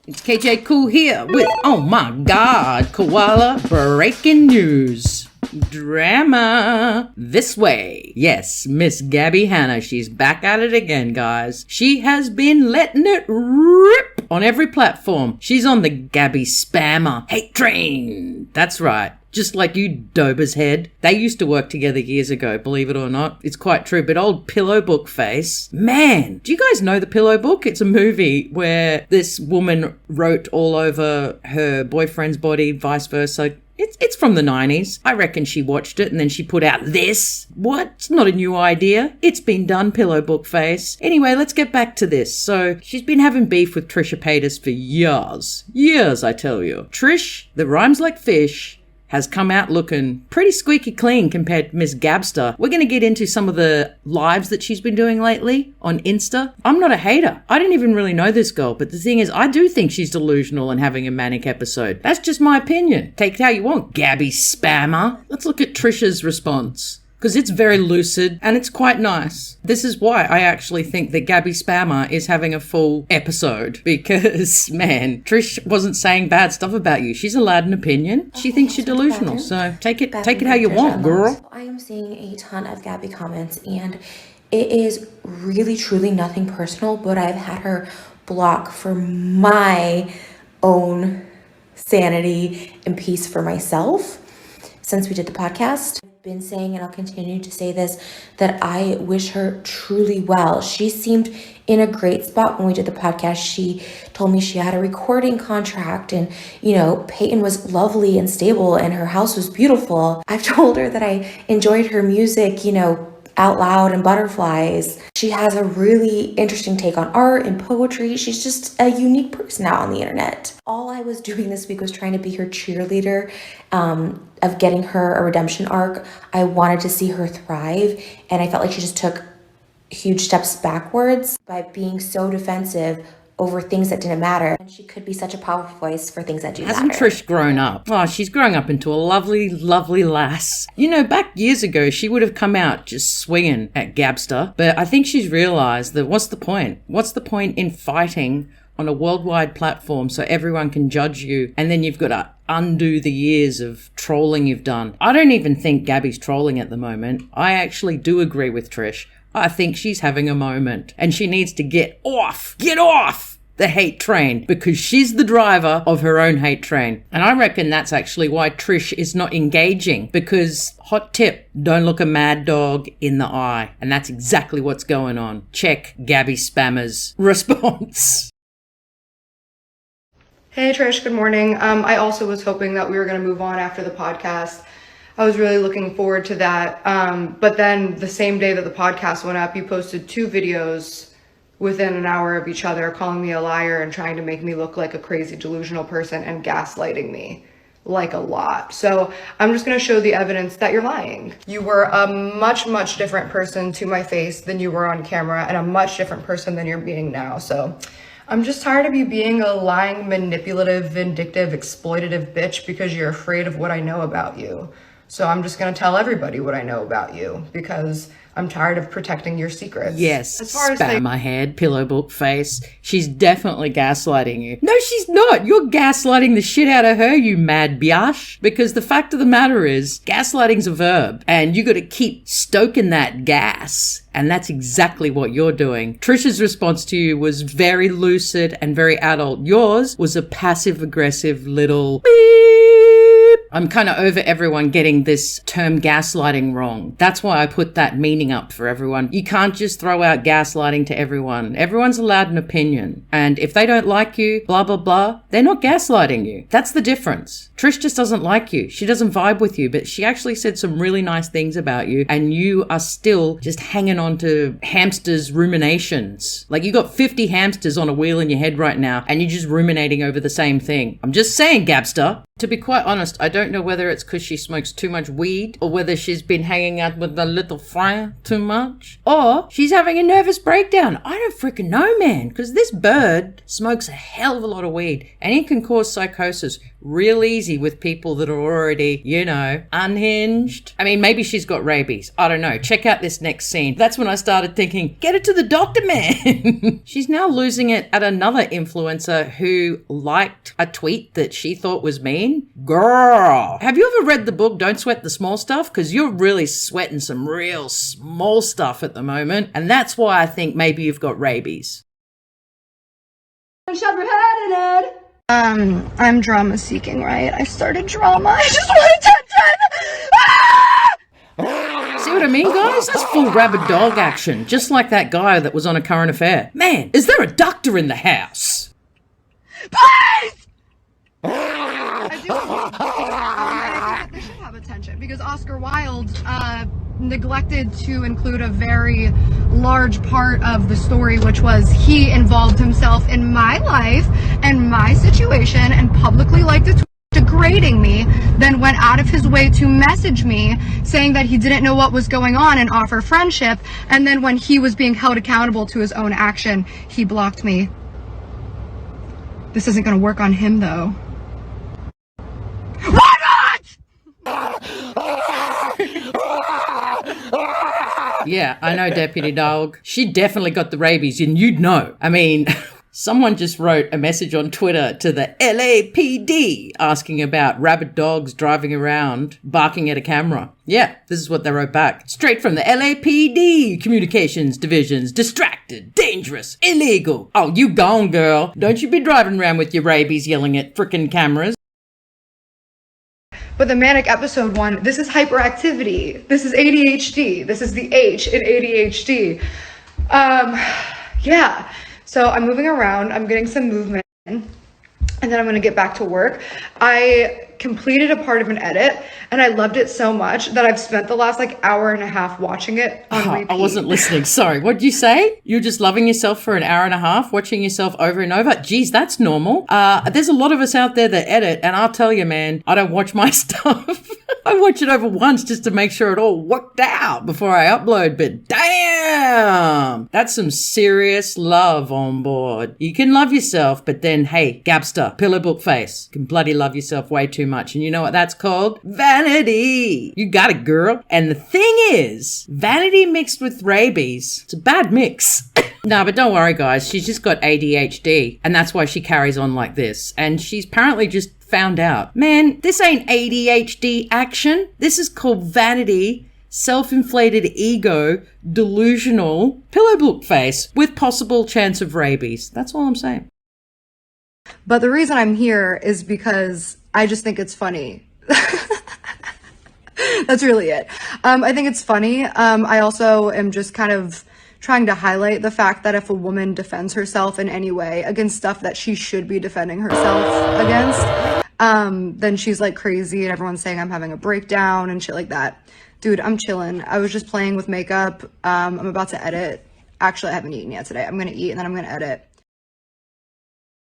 It's KJ KOOL here with, oh my god, koala breaking news. Drama. This way. Yes, Miss Gabbie Hannah, she's back at it again, guys. She has been letting it rip on every platform. She's on the Gabbie spammer hate train. That's right. Just like you, Dober's head. They used to work together years ago, believe it or not. It's quite true, but old Pillow Book face. Man, do you guys know the Pillow Book? It's a movie where this woman wrote all over her boyfriend's body, vice versa. It's from the 90s. I reckon she watched it and then she put out this. What? It's not a new idea. It's been done, Pillow Book face. Anyway, let's get back to this. So, she's been having beef with Trisha Paytas for years. Years, I tell you. Trish, that rhymes like fish, has come out looking pretty squeaky clean compared to Miss Gabster. We're going to get into some of the lives that she's been doing lately on Insta. I'm not a hater. I didn't even really know this girl, but the thing is, I do think she's delusional and having a manic episode. That's just my opinion. Take it how you want, Gabbie spammer. Let's look at Trisha's response, because it's very lucid and it's quite nice. This is why I actually think that Gabbie spammer is having a full episode, because, man, Trish wasn't saying bad stuff about you. She's allowed an opinion. She thinks you're delusional, so take it how you want, girl. I am seeing a ton of Gabbie comments, and it is really, truly nothing personal, but I've had her block for my own sanity and peace for myself since we did the podcast. Been saying, and I'll continue to say this, that I wish her truly well. She seemed in a great spot when we did the podcast. She told me she had a recording contract and, Peyton was lovely and stable and her house was beautiful. I've told her that I enjoyed her music, Out Loud and Butterflies. She has a really interesting take on art and poetry. She's just a unique person out on the internet. All I was doing this week was trying to be her cheerleader of getting her a redemption arc. I wanted to see her thrive, and I felt like she just took huge steps backwards by being so defensive over things that didn't matter. And she could be such a powerful voice for things that do matter. Hasn't Trish grown up? Oh, she's growing up into a lovely, lovely lass. Back years ago, she would have come out just swinging at Gabster. But I think she's realized that what's the point? What's the point in fighting on a worldwide platform so everyone can judge you, and then you've got to undo the years of trolling you've done? I don't even think Gabbie's trolling at the moment. I actually do agree with Trish. I think she's having a moment, and she needs to get off the hate train, because she's the driver of her own hate train. And I reckon that's actually why Trish is not engaging, because, hot tip, don't look a mad dog in the eye. And that's exactly what's going on. Check Gabbie spammer's response. Hey Trish, good morning. I also was hoping that we were going to move on after the podcast. I was really looking forward to that. But then the same day that the podcast went up, you posted 2 videos within an hour of each other, calling me a liar and trying to make me look like a crazy delusional person and gaslighting me like a lot. So I'm just going to show the evidence that you're lying. You were a much, much different person to my face than you were on camera, and a much different person than you're being now. So I'm just tired of you being a lying, manipulative, vindictive, exploitative bitch because you're afraid of what I know about you. So I'm just going to tell everybody what I know about you because I'm tired of protecting your secrets. Yes, spammer head, pillow book face. She's definitely gaslighting you. No, she's not. You're gaslighting the shit out of her, you mad biatch. Because the fact of the matter is, gaslighting's a verb, and you got to keep stoking that gas. And that's exactly what you're doing. Trisha's response to you was very lucid and very adult. Yours was a passive-aggressive little beep. I'm kind of over everyone getting this term gaslighting wrong. That's why I put that meaning up for everyone. You can't just throw out gaslighting to everyone. Everyone's allowed an opinion. And if they don't like you, blah, blah, blah, they're not gaslighting you. That's the difference. Trish just doesn't like you. She doesn't vibe with you, but she actually said some really nice things about you, and you are still just hanging on to hamsters' ruminations. Like you got 50 hamsters on a wheel in your head right now, and you're just ruminating over the same thing. I'm just saying, Gabster. To be quite honest, I don't know whether it's because she smokes too much weed or whether she's been hanging out with the little friend too much or she's having a nervous breakdown. I don't freaking know, man, because this bird smokes a hell of a lot of weed and it can cause psychosis real easy with people that are already, you know, unhinged. I mean, maybe she's got rabies. I don't know. Check out this next scene. That's when I started thinking, get her to the doctor, man. She's now losing it at another influencer who liked a tweet that she thought was mean. Girl, have you ever read the book Don't Sweat the Small Stuff? Because you're really sweating some real small stuff at the moment. And that's why I think maybe you've got rabies. Shove your head in it. I'm drama seeking, right? I started drama. I just want attention. See what I mean, guys? That's full rabid dog action. Just like that guy that was on A Current Affair. Man, is there a doctor in the house? Please! I do think they should have attention because Oscar Wilde neglected to include a very large part of the story, which was he involved himself in my life and my situation and publicly liked it, degrading me, then went out of his way to message me saying that he didn't know what was going on and offer friendship, and then when he was being held accountable to his own action, he blocked me. This isn't going to work on him though. Why not? Yeah, I know, Deputy Dog. She definitely got the rabies, and you'd know. I mean, someone just wrote a message on Twitter to the LAPD asking about rabid dogs driving around, barking at a camera. Yeah, this is what they wrote back. Straight from the LAPD Communications Divisions. Distracted, dangerous, illegal. Oh, you gone, girl. Don't you be driving around with your rabies yelling at frickin' cameras. But the manic episode one, this is hyperactivity. This is ADHD. This is the H in ADHD. Yeah. So I'm moving around. I'm getting some movement. And then I'm going to get back to work. I completed a part of an edit and I loved it so much that I've spent the last hour and a half watching it on repeat. I wasn't listening. Sorry. What did you say? You're just loving yourself for an hour and a half, watching yourself over and over? Geez, that's normal. There's a lot of us out there that edit, and I'll tell you, man, I don't watch my stuff. I watch it over once just to make sure it all worked out before I upload, but damn, that's some serious love on board. You can love yourself, but then, hey, Gabster, pillow book face, can bloody love yourself way too much. And you know what that's called? Vanity. You got it, girl. And the thing is, vanity mixed with rabies, it's a bad mix. No, but don't worry, guys. She's just got ADHD, and that's why she carries on like this. And she's apparently just found out, man, this ain't ADHD action. This is called vanity, self-inflated ego, delusional, pillow book face with possible chance of rabies. That's all I'm saying. But the reason I'm here is because I just think it's funny. That's really it. I think it's funny. I also am just kind of trying to highlight the fact that if a woman defends herself in any way against stuff that she should be defending herself against, then she's like crazy and everyone's saying I'm having a breakdown and shit like that. Dude, I'm chilling. I was just playing with makeup. I'm about to edit. Actually, I haven't eaten yet today. I'm going to eat and then I'm going to edit.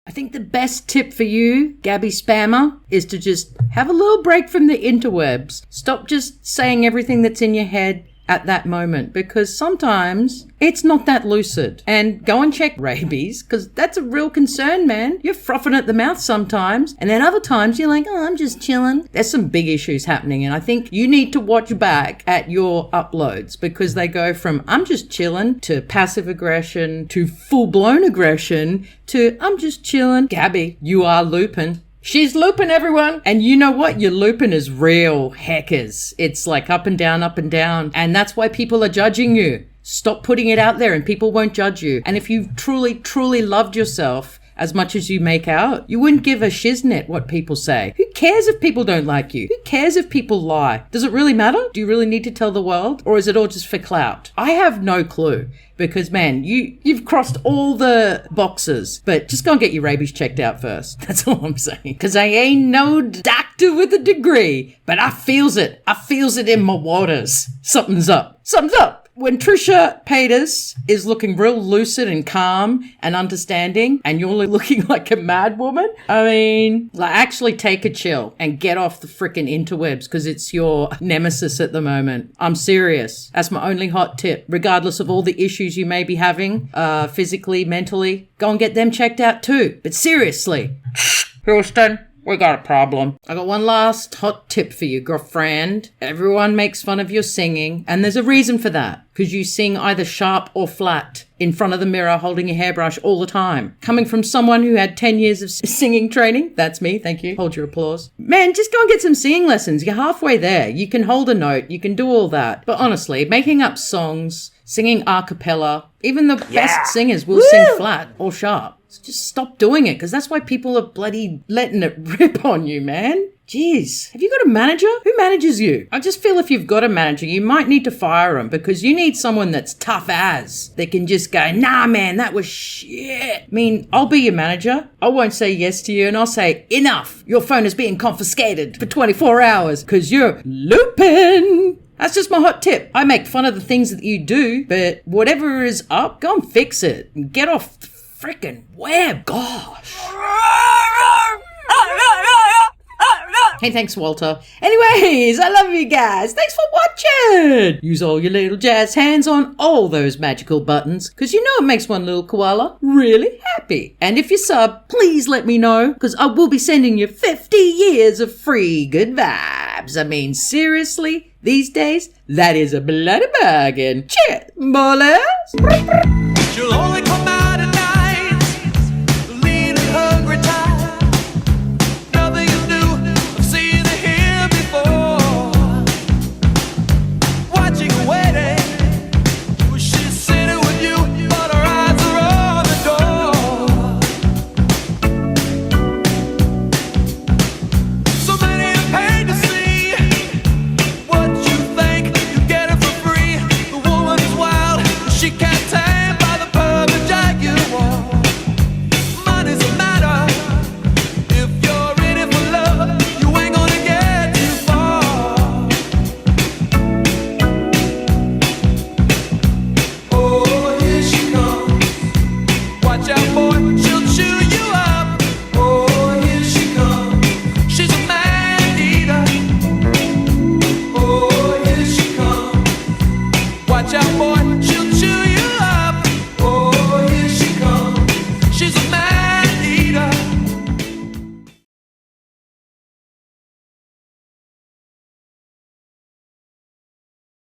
I think the best tip for you, Gabbie Spammer, is to just have a little break from the interwebs. Stop just saying everything that's in your head at that moment, because sometimes it's not that lucid. And go and check rabies, because that's a real concern, man. You're frothing at the mouth sometimes, and then other times you're like, oh, I'm just chilling. There's some big issues happening, and I think you need to watch back at your uploads, because they go from I'm just chilling to passive aggression to full-blown aggression to I'm just chilling. Gabbie, you are looping. She's looping, everyone. And you know what? Your looping is real heckers. It's like up and down, up and down. And that's why people are judging you. Stop putting it out there and people won't judge you. And if you truly, truly loved yourself as much as you make out, you wouldn't give a shiznit what people say. Who cares if people don't like you? Who cares if people lie? Does it really matter? Do you really need to tell the world? Or is it all just for clout? I have no clue. Because, man, you've crossed all the boxes. But just go and get your rabies checked out first. That's all I'm saying. Because I ain't no doctor with a degree. But I feels it. I feels it in my waters. Something's up. Something's up. when Trisha Paytas is looking real lucid and calm and understanding, and you're looking like a mad woman, I mean, like, actually take a chill and get off the freaking interwebs, because it's your nemesis at the moment. I'm serious. That's my only hot tip. Regardless of all the issues you may be having, physically, mentally, go and get them checked out too. But seriously, Houston, we got a problem. I got one last hot tip for you, girlfriend. Everyone makes fun of your singing, and there's a reason for that. Because you sing either sharp or flat in front of the mirror holding a hairbrush all the time. Coming from someone who had 10 years of singing training. That's me, thank you. Hold your applause. Man, just go and get some singing lessons. You're halfway there. You can hold a note. You can do all that. But honestly, making up songs, singing a cappella, even the best singers will sing flat or sharp. So just stop doing it, because that's why people are bloody letting it rip on you, man. Jeez, have you got a manager? Who manages you? I just feel if you've got a manager, you might need to fire him, because you need someone that's tough as. They can just go, nah, man, that was shit. I mean, I'll be your manager. I won't say yes to you, and I'll say, enough. Your phone is being confiscated for 24 hours because you're looping. That's just my hot tip. I make fun of the things that you do, but whatever is up, go and fix it and get off the freaking web. Gosh. Hey, thanks, Walter. Anyways, I love you guys. Thanks for watching. Use all your little jazz hands on all those magical buttons, because you know it makes one little koala really happy. And if you sub, please let me know, because I will be sending you 50 years of free good vibes. I mean, seriously, these days, that is a bloody bargain. Cheers, bolas.